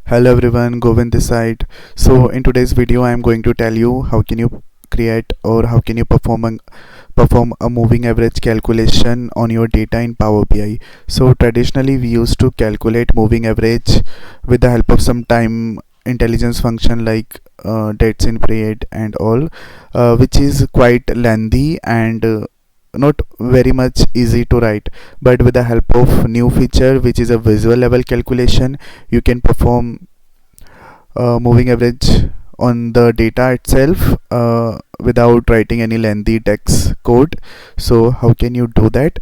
Hello everyone, Govind this side. So in today's video I am going to tell you how can you create or how can you perform a moving average calculation on your data in Power BI. So traditionally we used to calculate moving average with the help of some time intelligence function like dates in period and all, which is quite lengthy and not very much easy to write. But with the help of new feature which is a visual level calculation, you can perform moving average on the data itself without writing any lengthy text code. So how can you do that?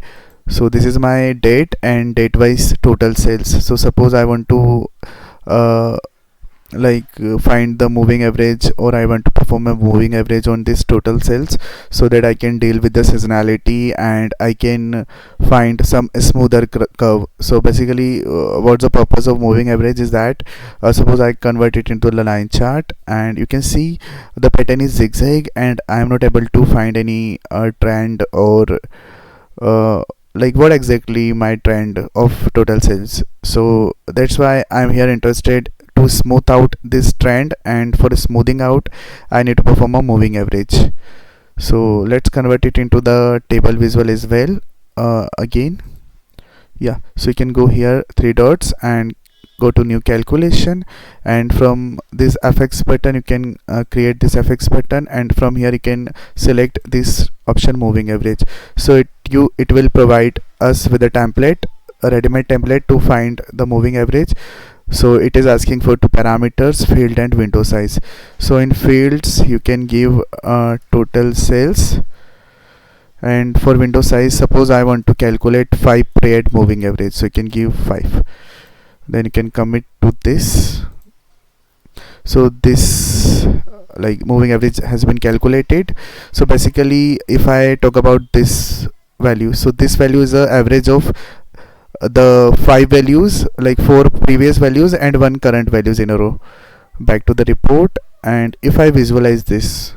So this is my date and date wise total sales. So suppose I want to uh, find the moving average, or I want to perform a moving average on this total sales so that I can deal with the seasonality and I can find some smoother curve. So basically what's the purpose of moving average is that suppose I convert it into the line chart and you can see the pattern is zigzag and I am not able to find any trend or what exactly my trend of total sales. So that's why I'm here interested to smooth out this trend, and for smoothing out I need to perform a moving average. So let's convert it into the table visual as well. Again, yeah, so you can go here, three dots, and go to new calculation, and from this fx button you can create this fx button, and from here you can select this option moving average. So it will provide us with a ready-made template to find the moving average. So it is asking for two parameters, field and window size. So in fields you can give total sales, and for window size, suppose I want to calculate 5 period moving average, so you can give 5. Then you can commit to this. So this moving average has been calculated. So basically if I talk about this value, so this value is the average of the 5 values, like 4 previous values and 1 current values in a row. Back to the report, and if I visualize this,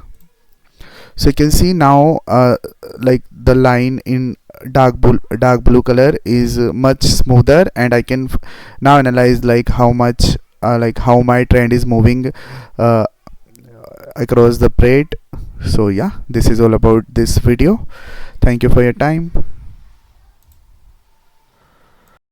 so you can see now the line in dark blue color is much smoother, and I can now analyze how much how my trend is moving uh, across the plate. So yeah, this is all about this video. Thank you for your time.